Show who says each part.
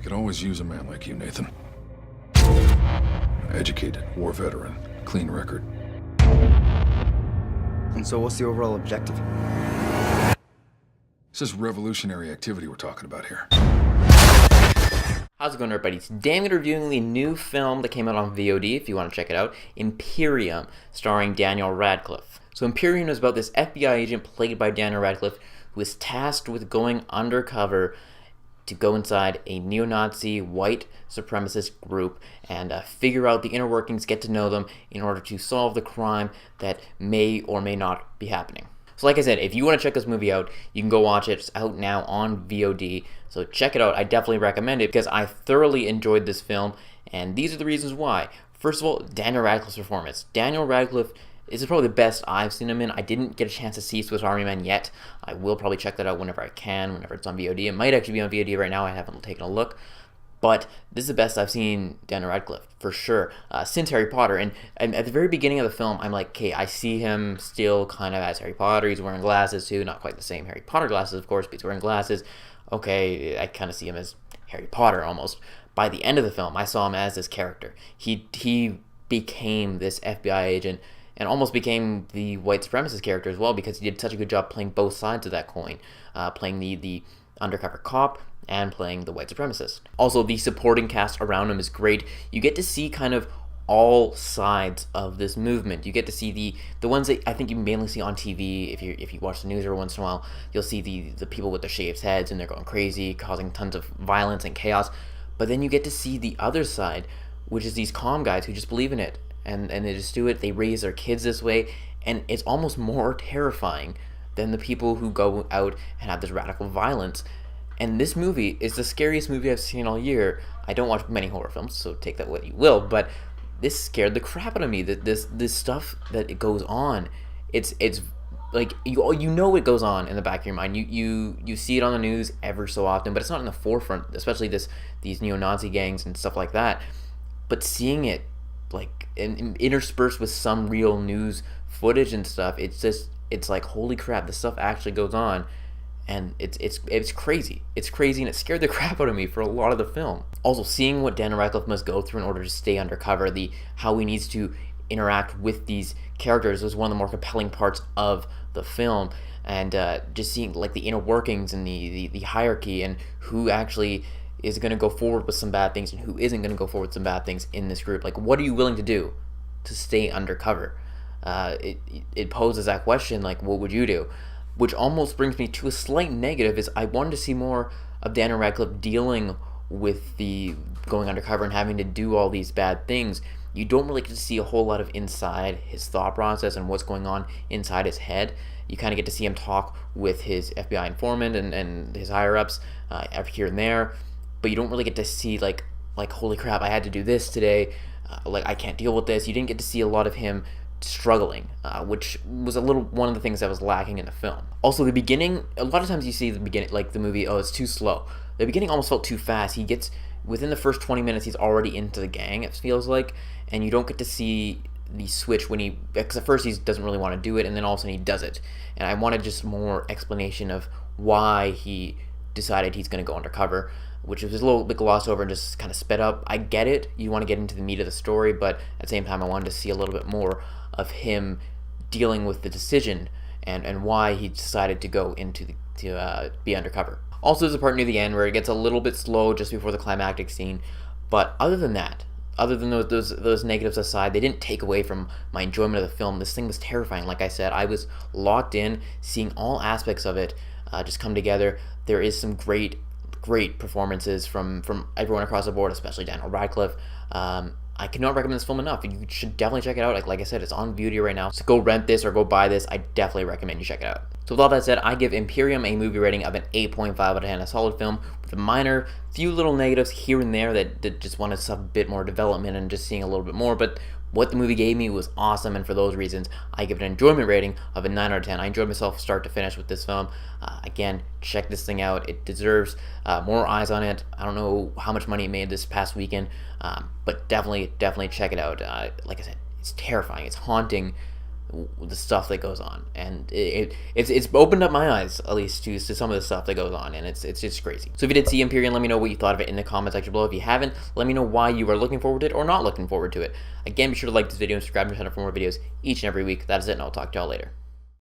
Speaker 1: Could always use a man like you, Nathan. Educated, war veteran, clean record.
Speaker 2: And so what's the overall objective?
Speaker 1: This is revolutionary activity we're talking about here.
Speaker 3: How's it going, everybody? Today I'm going to be reviewing the new film that came out on VOD, if you want to check it out, Imperium, starring Daniel Radcliffe. So Imperium is about this FBI agent played by Daniel Radcliffe who is tasked with going undercover to go inside a neo-Nazi white supremacist group and figure out the inner workings, get to know them in order to solve the crime that may or may not be happening. So like I said, if you want to check this movie out, you can go watch it. It's out now on VOD, so check it out. I definitely recommend it because I thoroughly enjoyed this film, and these are the reasons why. First of all, Daniel Radcliffe's performance. Daniel Radcliffe is probably the best I've seen him in. I didn't get a chance to see Swiss Army Man yet. I will probably check that out whenever I can, whenever it's on VOD. It might actually be on VOD right now. I haven't taken a look. But this is the best I've seen Daniel Radcliffe, for sure, since Harry Potter. And at the very beginning of the film, I'm like, okay, I see him still kind of as Harry Potter. He's wearing glasses, too. Not quite the same Harry Potter glasses, of course, but he's wearing glasses. Okay, I kind of see him as Harry Potter, almost. By the end of the film, I saw him as this character. He became this FBI agent and almost became the white supremacist character as well, because he did such a good job playing both sides of that coin, playing the undercover cop and playing the white supremacist. Also, the supporting cast around him is great. You get to see kind of all sides of this movement. You get to see the ones that I think you mainly see on TV. If you watch the news every once in a while, you'll see the people with the shaved heads and they're going crazy, causing tons of violence and chaos. But then you get to see the other side, which is these calm guys who just believe in it. And they just do it. They raise their kids this way, and it's almost more terrifying than the people who go out and have this radical violence. And this movie is the scariest movie I've seen all year. I don't watch many horror films, so take that what you will, but this scared the crap out of me. That this stuff that it goes on, it's like you know it goes on in the back of your mind. You see it on the news ever so often, but it's not in the forefront, especially these neo-Nazi gangs and stuff like that. But seeing it like interspersed with some real news footage and stuff, it's like, holy crap, this stuff actually goes on, and it's crazy. It's crazy, and it scared the crap out of me for a lot of the film. Also, seeing what Daniel Radcliffe must go through in order to stay undercover, how he needs to interact with these characters was one of the more compelling parts of the film, and just seeing like the inner workings and the hierarchy and who actually is going to go forward with some bad things and who isn't going to go forward with some bad things in this group. Like, what are you willing to do to stay undercover? It poses that question, like, what would you do? Which almost brings me to a slight negative, is I wanted to see more of Daniel Radcliffe dealing with the going undercover and having to do all these bad things. You don't really get to see a whole lot of inside his thought process and what's going on inside his head. You kind of get to see him talk with his FBI informant and his higher-ups every here and there, but you don't really get to see like holy crap, I had to do this today, like I can't deal with this. You didn't get to see a lot of him struggling, which was one of the things that was lacking in the film. Also, the beginning, a lot of times you see the beginning, like the movie, oh, it's too slow. The beginning almost felt too fast. He gets, within the first 20 minutes, he's already into the gang, it feels like, and you don't get to see the switch when because at first he doesn't really want to do it, and then all of a sudden he does it. And I wanted just more explanation of why he decided he's going to go undercover, which was a little bit glossed over and just kind of sped up. I get it. You want to get into the meat of the story, but at the same time, I wanted to see a little bit more of him dealing with the decision and why he decided to go to be undercover. Also, there's a part near the end where it gets a little bit slow just before the climactic scene, but other than that, other than those negatives aside, they didn't take away from my enjoyment of the film. This thing was terrifying. Like I said, I was locked in, seeing all aspects of it just come together. There is some great performances from everyone across the board, especially Daniel Radcliffe. I cannot recommend this film enough. You should definitely check it out. Like I said, it's on VOD right now, so go rent this or go buy this. I definitely recommend you check it out. So with all that said, I give Imperium a movie rating of an 8.5 out of 10, a solid film with a few little negatives here and there that just wanted some bit more development and just seeing a little bit more, but what the movie gave me was awesome, and for those reasons, I give it an enjoyment rating of a 9 out of 10. I enjoyed myself start to finish with this film. Again, check this thing out. It deserves more eyes on it. I don't know how much money it made this past weekend, but definitely check it out. Like I said, it's terrifying. It's haunting the stuff that goes on, and it's opened up my eyes, at least, to some of the stuff that goes on, and it's just crazy. So if you did see Imperium, let me know what you thought of it in the comment section below. If you haven't, let me know why you are looking forward to it or not looking forward to it. Again, be sure to like this video and subscribe to the channel for more videos each and every week. That is it, and I'll talk to y'all later.